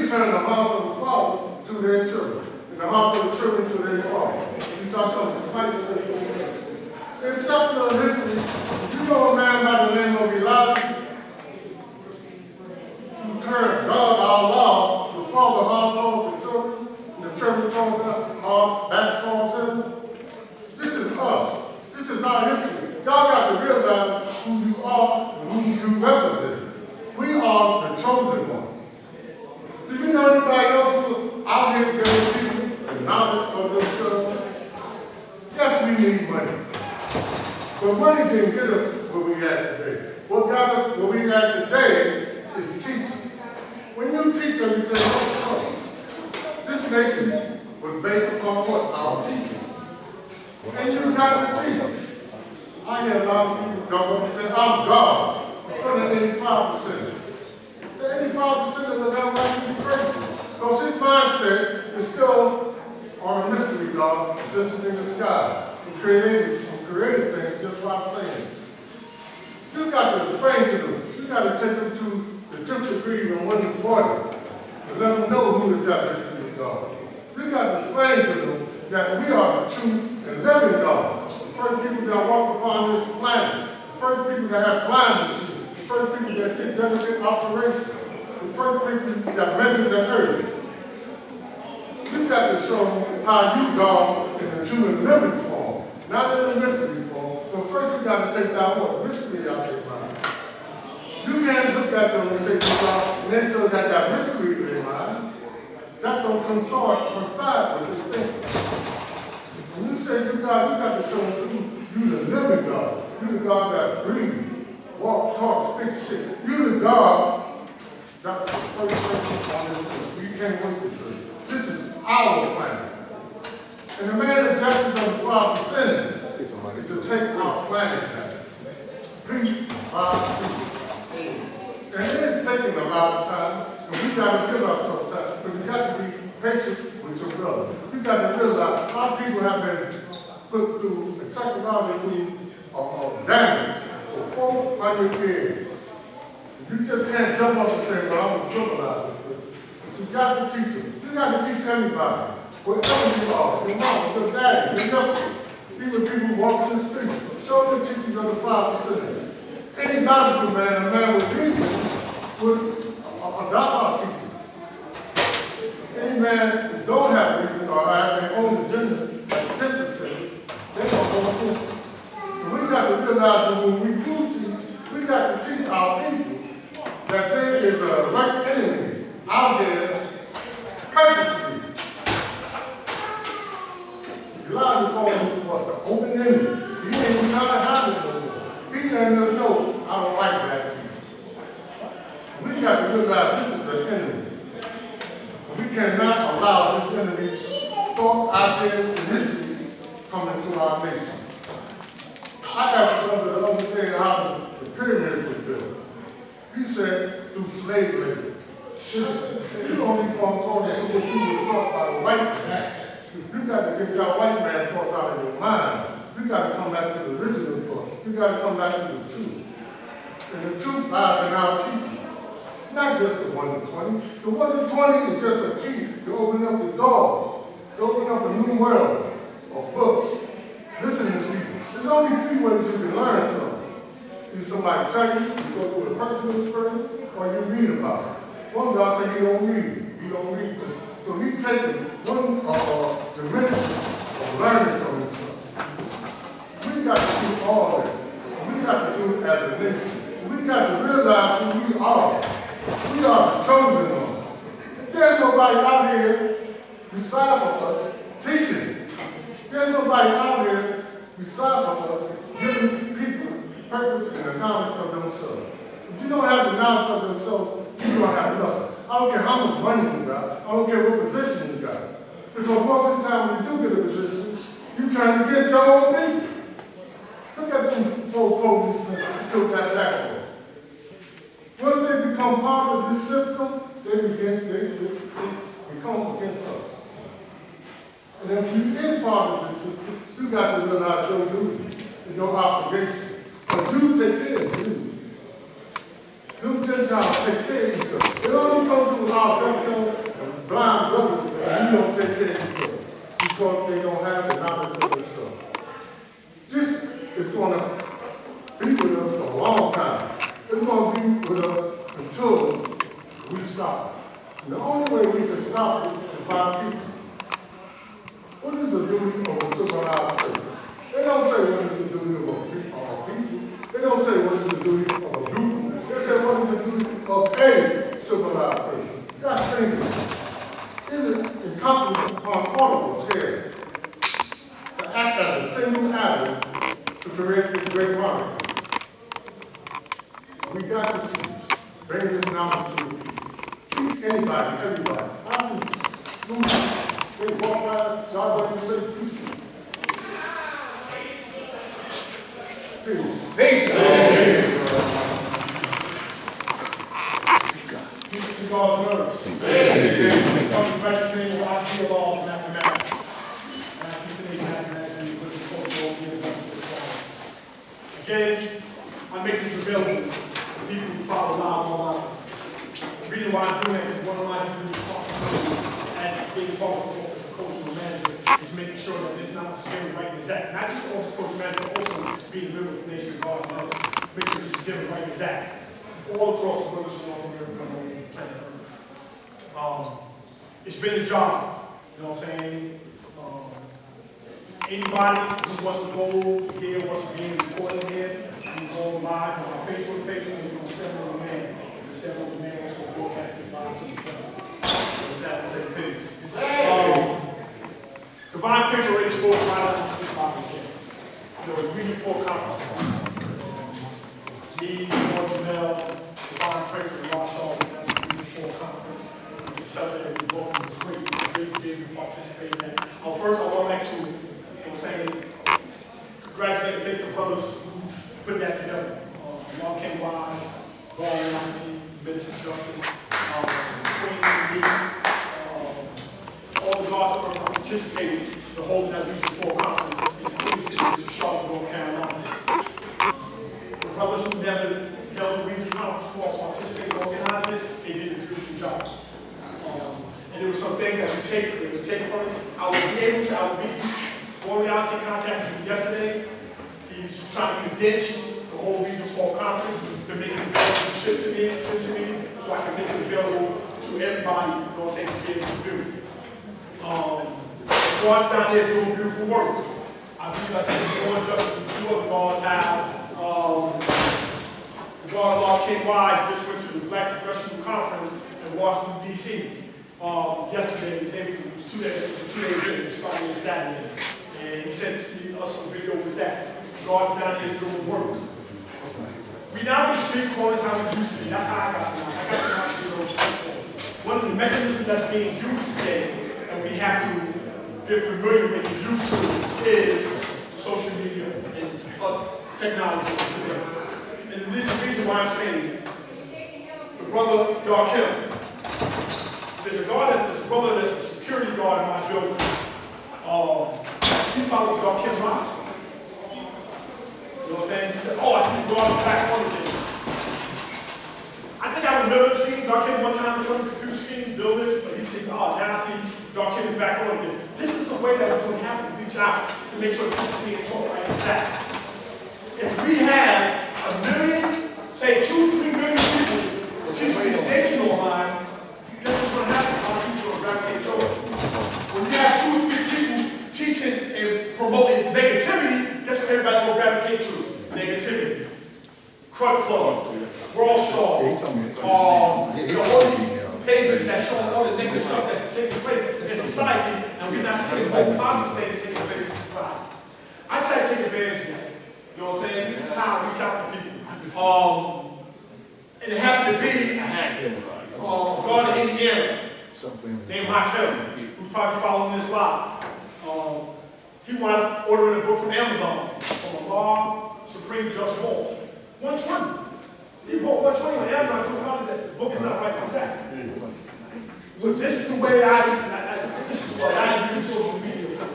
Please turn the heart of the father to their children, and the heart of the children to their father. You start telling them, spite the difference. In secular history, you know a man by the name of Elijah who turned God our Lord, the father heart towards the children, and the children towards the heart back towards him. This is us. This is our history. Y'all got to realize who you are and who you represent. We are the chosen ones. Do you know anybody else who out here giving people the knowledge of themselves? Yes, we need money. But money didn't get us where we at today. What got us where we at today is teaching. When you teach everything else comes. This nation was based upon what? Our teaching. And you got to teach. I hear a lot of people jump up and say, I'm God, in front of 85%. The 85% of the young man is crazy. Because his mindset is still on a mystery God existing in the sky. He created things just by saying. You got to explain to them. You got to take them to the 10th degree and 1 to 40 and let them know who is that mystery God. You got to explain to them that we are the true and living God. The first people that walk upon this planet. The first people that have flying machines. The first people that did delicate operations. The first people that measured the earth. You got to show them how you God in the true and living form. Not in the mystery form. But first you got to take that what? Mystery out of their mind. You can't look at them and say to God, and they still got that mystery in their mind. That don't coincide with this thing. When you say to God, you got to show them you the living God. You the God that breathes, walk, talk, speak, shit. You the God that was the first person on this earth. We can't wait to see. This is our planet. And the man that justice of the 5% is to take our planet back. Peace by peace. And it is taking a lot of time, and we got to give ourselves time, but you got to be patient with your brother. You got to realize our people have been put through psychological damage for 400 years. You just can't jump up and say, well, I'm going to civilize it. But you got to teach them. You got to teach everybody. Wherever you are, your mom, your daddy, your nephew, even people walking the street. Show them the teachings of the 5%. Any logical man, a man with reason, would adopt our teaching. Any man who don't have reason or have their own agenda, like 10%, they don't go listen. And we got to realize that when we do teach, we got to teach our people that there is a right enemy out there purposely. Elijah called him what? The open enemy. He ain't even trying to hide it no more. He letting us know I don't like that people. We got to realize this is the enemy. We cannot allow this enemy thought, ideas, and history come into our nation. I asked a brother the other day how the pyramids were built. He said through slave labor. You don't even want to call that what you was taught by the white man. You got to get that white man thoughts out of your mind. You got to come back to the original thought. You got to come back to the truth. And the truth lies in our teachings. Not just the 1 to 20. The 1 to 20 is just a key to open up the doors, to open up a new world of books. Listen to people. There's only 3 ways you can learn something. Either somebody tell you go through a personal experience, or you read about it. One guy said he don't read. He don't read. So he's taking one dimension of learning from himself. We got to do all this. We got to do it as a nation. We got to realize who we are. We are the chosen one. There's nobody out here besides of us teaching. There's nobody out here besides of us giving people purpose and the knowledge of themselves. If you don't have the knowledge of themselves, you don't have nothing. I don't care how much money you got. I don't care what position you got. Because most of the time when you do get a position, you're trying to get your own people. Look at them 4 policemen who killed that black boy. Once they become part of this system, they become against us. And if you is part of this system, you got to realize your duty and your obligation. But you take care of you. You take let y'all take care of each other. It only comes to our deaf and blind brothers and we don't take care of each other because they don't have the knowledge of themselves. This is going to be with us for a long time. It's going to be with us until we stop. And the only way we can stop it is by teaching. What is the duty of a civilized person? They don't say what is the duty of a people. They don't say what is the duty of a group. They say what is the duty of a civilized person. That's singular. Is it incumbent upon all of us here to act as a single atom to correct this great monarchy? We got to teach. Bring this knowledge to the people. Teach anybody, everybody. I see students, they walk by, y'all go and say, peace. Peace. Peace. Peace to God's word. Controversial idea laws and mathematics. And I see today's mathematics and you put the cultural ideas into the song. Again, I make this available to people who follow live online. The reason why I'm doing it is one of my responsibilities as a big part of the Office of Cultural Management is making sure that this knowledge is given right and exact. Not just the Office of Cultural Management, but also being a member of the Nation of God's Love. Make sure this is given right and exact. All across the world, North America, and planet Earth. It's been a job, you know what I'm saying? Anybody who wants to go hear what's being recorded here, you can go live on our Facebook page and you can send on demand. You can send on demand also broadcast this live to the channel. So with that, we'll say peace. Divine Picture Radio Sports right on the street topic here. There was Region 4 conference. Me, Jamel, Divine Picture, and Marshall, that's the Region 4 conference. We celebrated, we welcome, it was great to participate in that. First, I would like to, congratulate and thank the brothers who put that together. Mark Ken Wise, Brian Lamonty, Minister of Justice, Queen Lee, all the guards that participated in holding that Region 4 conference in the Queen City, which is Charlotte, North Carolina. For brothers who never held the Region conference before, participated in organizing it, they did a beautiful job. And there were some things that we take from it. I will be Boy Reality contacted me yesterday. He's trying to condense the whole Region 4 conference to make it available sent to me, so I can make it available to everybody, you know what I'm saying, to be able to do. The guards down there doing beautiful work. I believe I said more justice and two other guards have. The guard Law King Wise just went to the Black Progressive Conference in Washington, D.C. Yesterday, it was 2 days, it was Friday and Saturday. And he sent us some video with that. Guards down there doing work. We now in street corners how we used to be. That's how I got to know. I got to know one of the mechanisms that's being used today, and we have to get familiar with and used to, is social media and technology today. And this is the reason why I'm saying the brother Darkel. There's a brother that's a security guard in my building. He follows Darkel Ross. You know what I'm saying? He said, oh, I see the guard back on again. I think I remember seeing Darkel one time in front of the computer screen building, but he says, oh, now I see Darkel is back on again. This is the way that we're going to have to reach out to make sure this is being taught right and that. If we have 1 million, say 2-3 million people teaching this nation online, guess what's going to happen? Our people will gravitate toward it. When you have 2 or 3 people teaching and promoting negativity, guess what everybody's going to gravitate to? Negativity. Crud Club, World Star, all these pages that show all the negative stuff that's taking place in society, and we're not seeing all positive things taking place in society. I try to take advantage of that. You know what I'm saying? This is how I reach out to people. And it happened to be a guard in Indiana named Hakim, who's probably following this live. He wound up ordering a book from Amazon from a law Supreme Judge Walsh. 120. He bought 120 on Amazon, couldn't find that the book is not right exactly. So this is the way I use social media for.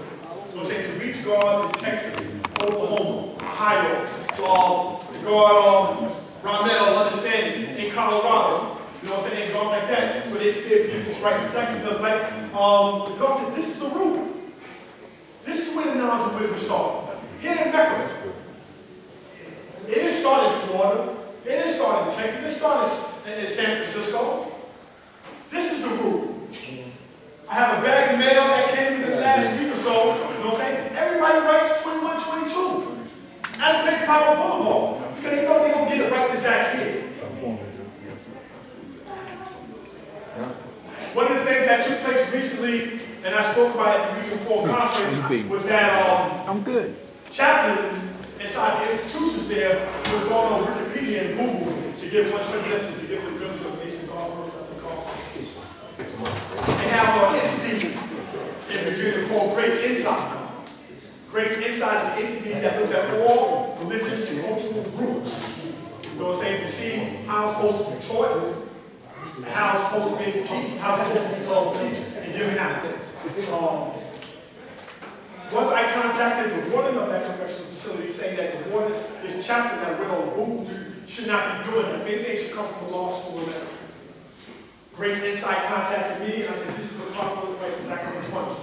You know, to reach guards in Texas, Oklahoma, Ohio, guard Ramel, understanding, in Colorado. arms like that, so they can be able to right exactly. Because God said, this is the root. This is where the knowledge and wisdom started. Here in Mecca. It didn't start in Florida. It didn't start in Texas. It didn't start in San Francisco. This is the root. I have a bag of mail that came in the last week or so. You know what I'm saying? Everybody writes 2122. And take Power Boulevard. Because they know they're going to get it right exact here. One of the things that took place recently, and I spoke about at the Region 4 conference, was that chaplains inside the institutions there was going on Wikipedia and Google to get one listen to get to the goodness of the nation God's word that's gospel. They have an entity in Virginia called Grace Insight. Grace Insight is an entity that looks at all religious and cultural groups. You know what I'm saying? To see how it's supposed to be taught, how it's supposed to be teach, how it's supposed to be teaching and giving out. Once I contacted the warden of that correctional facility saying that the warden, this chaplain that went on Google should not be doing that. If anything should come from the law school and that. Grace Insight contacted me and I said, this is the proper way exactly this month.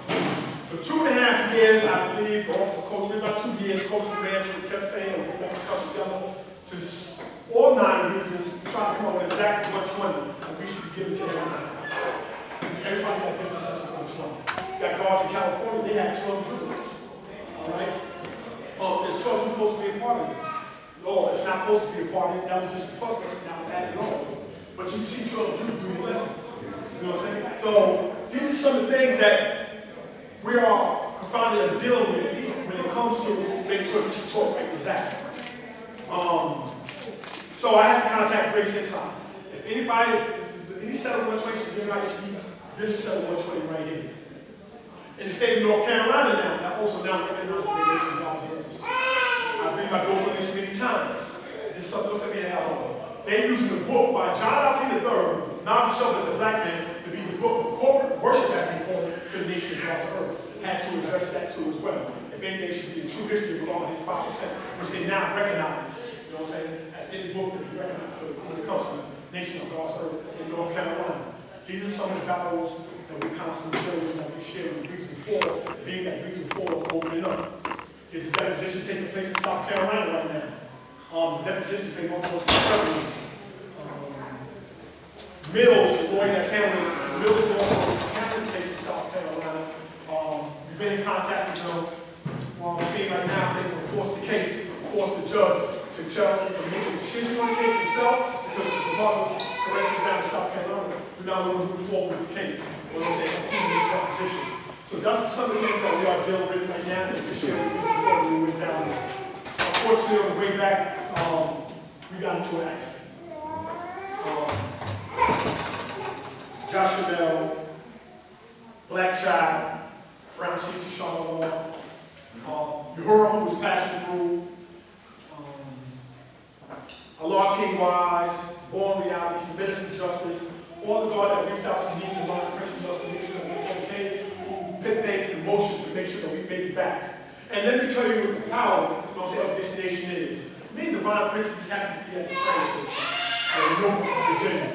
For 2.5 years, I believe, or for coaching, about 2 years, coaching management kept saying, we're going to come together to all 9 regions, try to come up with exactly which one that we should be giving to everybody. Everybody got different sets of which one. You got guards in California, they have 12 juveniles. All right? There's 12 juveniles supposed to be a part of this. No, it's not supposed to be a part of it. That was just a plus lesson that was added on. But you see 12 juveniles doing lessons. You know what I'm saying? So these are some of the things that we are confounded and dealing with when it comes to making sure we should talk right exactly. So I have to contact Grace Insight. If anybody, any set of 120 should give out this is set of 120 right here. In the state of North Carolina now, that also now recognizes the nation of God's words. I believe I go over this many times. This is something else that we have on. They're using the book by John Alvin III, Now Himself as the Black Man, to be the book of corporate worship as we call it, to the nation of God's earth. Had to address that too as well. If anything should be the true history of the law, his 5%, which they now recognize, you know what I'm saying, as any book that we recognize when it comes to the nation of God's earth in North Carolina. These are some of the battles that we constantly deal with, that we share with Region 4, being that Region 4 is opening up. There's a deposition taking place in South Carolina right now. The deposition's been going on since February. Mills, the lawyer that's handling Mills law for the case in South Carolina. We've been in contact with them. We're seeing right now they're going to force the case, force the judge to tell him to make a decision on the case himself, because the Department of Corrections down in South Carolina do not want to move forward with the case. When they say approve this deposition. So that's some of the things that we are dealing with right now that we share with you before we went down there. Unfortunately, on the way back, we got into an accident. Josh Chanel, black child, brown sheets of Charlotte, Uhura, who was passing through, Allah King Wise, Born Reality, Minister Justice, all the God that reached out to me, divine Christian us to make sure that it's okay, who put things in motion to make sure that we made it back. And let me tell you what the power of this nation is. Me and divine Christians just happen to be at the train station in Norfolk, Virginia.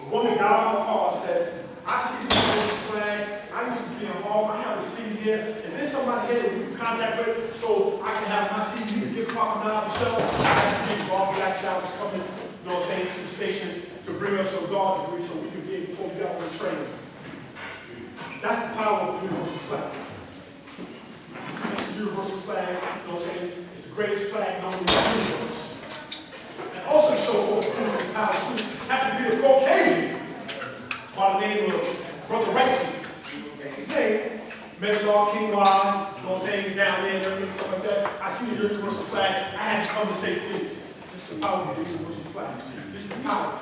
The woman got out of her car and says, I see the American flag, I used to be in home, I have a seat here, is there somebody here that we can contact with so I can have my seat, you can get $5 yourself? I have to get all black showers coming, you know what I'm saying, to the station to bring us some guard degree so we can get before we got on the train. That's the power of the universal flag. It's the universal flag, you know what I'm saying? It's the greatest flag known in the universe. And also show forth the power too. Happen to be a Caucasian by the name of Brother Righteous. His name, Medlar King Wise, you know what I'm saying, down there and everything, stuff like that. I see the universal flag. I had to come and say, please, this is the power of the universal flag. This is the power.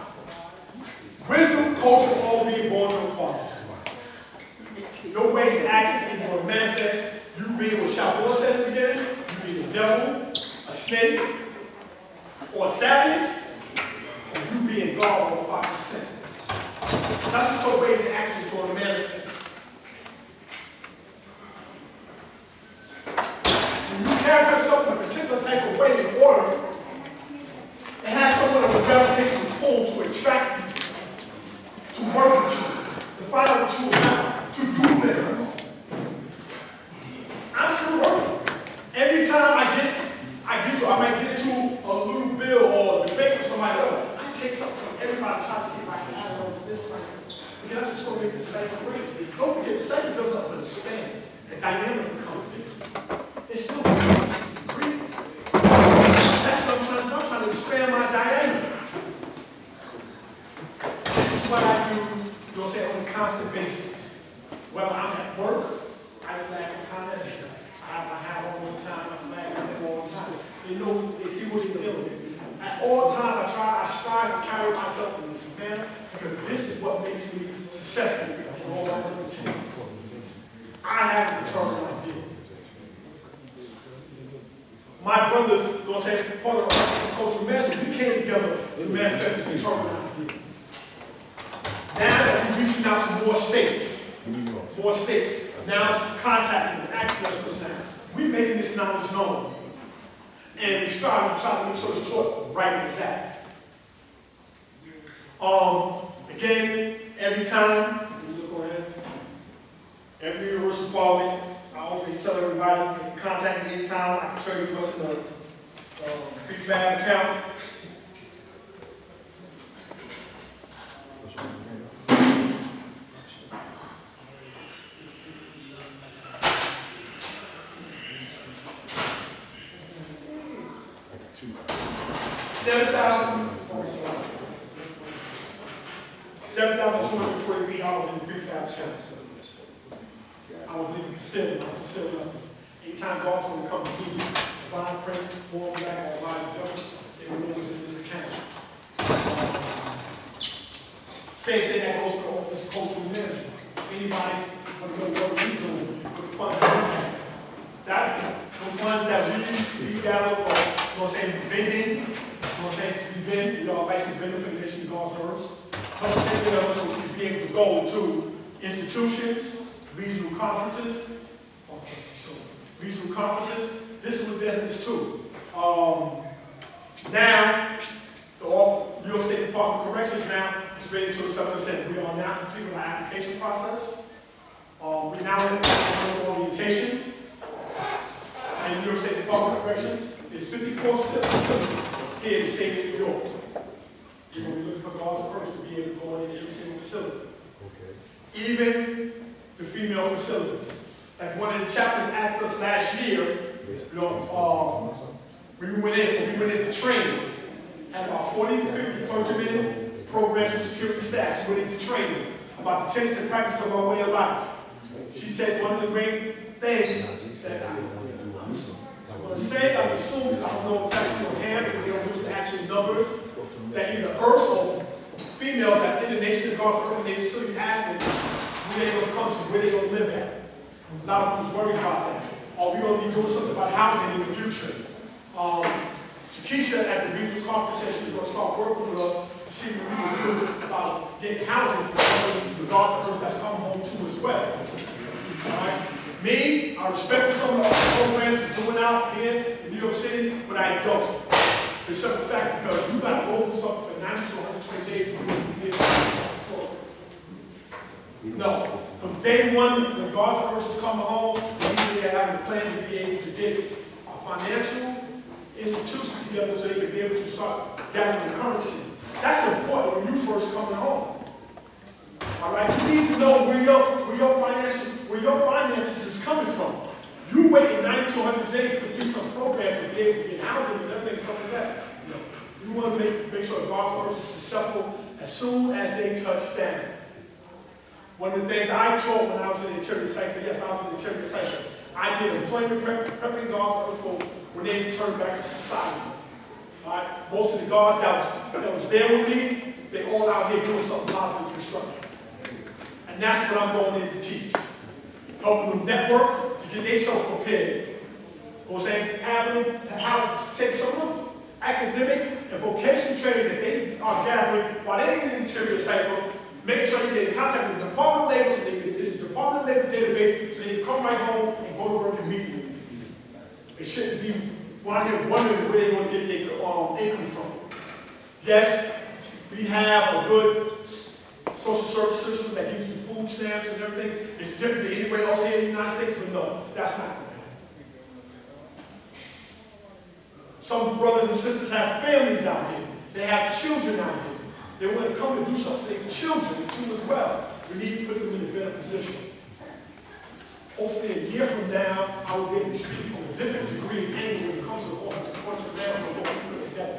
Wisdom, culture, all being born of Christ. No ways and actions is going to manifest. You being what Shabola said at the beginning, you being a devil, a snake, or a savage, or you being God on 5%. That's what your ways and actions is going to manifest. When you carry yourself in a particular type of way in order, it has somewhat of a gravitational pull to attract you. take something from everybody, try to see if I can add it on to this cipher. Because that's what's going to make the cipher great. Don't forget, the cipher does not but expands. The dynamic becomes bigger. It's still great. That's what I'm trying to do. I'm trying to expand my diameter. This is what I do, you know, say, on a constant basis. Whether I'm at work, I flag the comments. I have my hat on all the time, I flag them all the time. They know, they see what they're dealing with. At all times, I strive to carry myself in this manner because this is what makes me successful in all my activities. I have a determined idea. My brothers, you know what I'm saying, part of our cultural management, we came together and manifested a determined idea. Now that we're reaching out to more states, now it's contacting us, asking us now. We're making this knowledge known. And we strive to make sure it's taught right where it's at. Again, every time, every universal department, I always tell everybody, you can contact me anytime. I can show you what's in the prefab account. $7,243 in prefab accounts. I would leave it considered. I'm considering anytime golf when it comes to me, divine presence, form back, or live justice, they will know what's in this account. Same thing that goes for the Office of Cultural Management. Anybody want to know what we do with the funds that we have? The funds that we gather for, you know what I'm saying, vending, you know what I'm saying, we vend, you know, I some vending for the nation God's earth. So we can be able to go to institutions, regional conferences. Okay, sure. Regional conferences. This is what this is too. Now, the New York State Department of Corrections now is ready to accept us. We are now complete with our application process. We're now in orientation. And New York State Department of Corrections is 54 facilities here in the state of New York. We're going to be looking for God's purpose to be able to go in every single facility. Okay. Even the female facilities. Like one of the chaplains asked us last year, you know, when we went into training, had about 40 to 50 clergymen, programs, and security staff. We went into training about the tenets and practice of our way of life. She said one of the main things that I'm going to say, I'm assuming, I don't know if that's still hand, because they don't give us the actual numbers, that either earth or females that's in the nation of God's earth and they facility asking where they're going to come to, where they're going to live at. A lot of people's worried about that. Are we going to be doing something about housing in the future? Shakisha at the regional conference said she was going to start working with us to see what we can do about getting housing for the God's earth that's coming home too as well. All right? Me, I respect some of the programs we're doing out here in New York City, but I don't. For a simple fact, because you got to go through something for 90 to 120 days before you get it. No. From day one, when God's earth is coming home, we are having a plan to be able to get a financial institution together so they can be able to start gathering the currency. That's important when you first coming home. All right? You need to know where your finances is coming from. You waiting 90 to 100 days to do some program to be able to get housing and everything, stuff like that. No. You want to make sure God's earth is successful as soon as they touch down. One of the things I taught when I was in the interior cycle, yes, I was in the interior cycle, I did employment prepping God's earth for when they returned back to society. All right? Most of the guards that was there with me, they all out here doing something positive and constructive. And that's what I'm going in to teach. Helping them network to get themselves prepared. Or saying, having them take some of them academic and vocational trainings that they are gathering while they're in the interior cycle, making sure you get in contact with the Department of Labor so they can, it's a Department of Labor database so they can come right home and go to work immediately. They shouldn't be wondering where they're going to get their income from. Yes, we have a good social service system that gives you food stamps and everything. It's different than anywhere else here in the United States, but no, that's not going to happen. Some brothers and sisters have families out here. They have children out here. They want to come and do something for their children too as well. We need to put them in a better position. Hopefully a year from now, I will be able to speak from a different degree and angle when it comes to the office of Portrait Mayor and what we put together.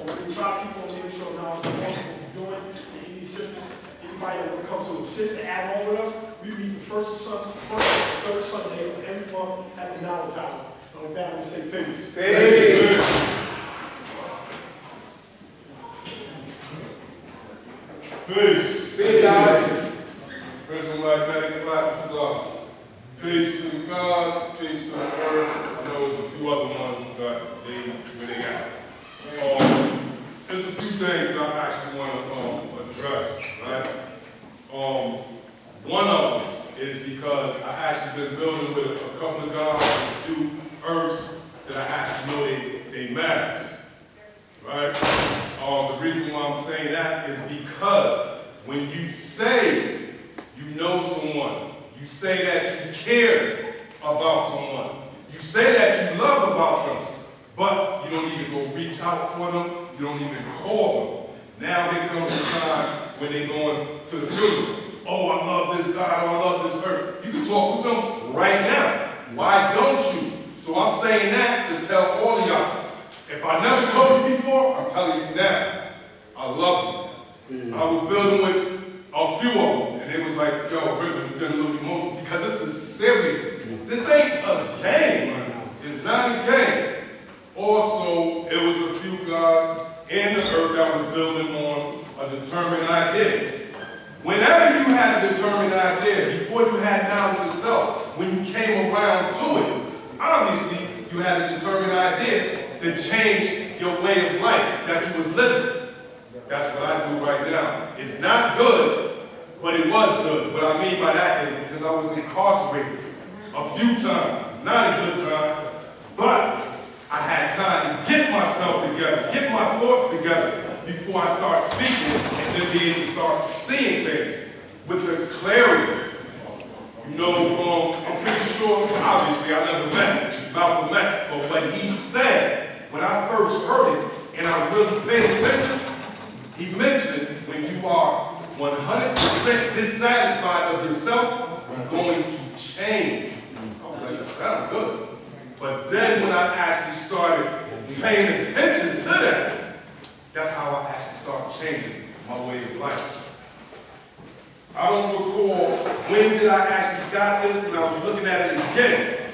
We're going to try people on make sure now what we're doing, and any assistance, anybody that will come to assist and add on with us, we meet the first and third Sunday of every month at the Knowledge Hour. On that, I'm going to say peace. Peace. Peace, God. Person magnetic black God. Peace to the gods, peace to the earth. I know there's a few other ones that they got. There's a few things that I actually want to address, right? One of them is because I actually been building with a couple of guys, a few earths that I actually know they matter, right? The reason why I'm saying that is because when you say you know someone, you say that you care about someone, you say that you love about them, but you don't even go reach out for them, you don't even call them. Now here comes the time when they're going to the funeral. Oh, I love this God, oh, I love this earth. You can talk with them right now. Why don't you? So I'm saying that to tell all of y'all. If I never told you before, I'm telling you now. I love you. I was building with a few of them, and it was like, yo, Richard, we're getting a little emotional because this is serious. This ain't a game. It's not a game. Also, it was a few guys in the earth that was building on a determined idea. Whenever you had a determined idea, before you had knowledge of self, when you came around to it, obviously you had a determined idea to change your way of life that you was living. That's what I do right now. It's not good, but it was good. What I mean by that is because I was incarcerated a few times. It's not a good time, but I had time to get myself together, get my thoughts together before I start speaking and then be able to start seeing things with the clarity. You know, I'm pretty sure, obviously, I never met Malcolm X, but what he said, when I first heard it, and I really paid attention, he mentioned when you are 100% dissatisfied of yourself, you're going to change. I was like, that sounds good. But then when I actually started paying attention to that, that's how I actually started changing my way of life. I don't recall when did I actually got this, and I was looking at it again.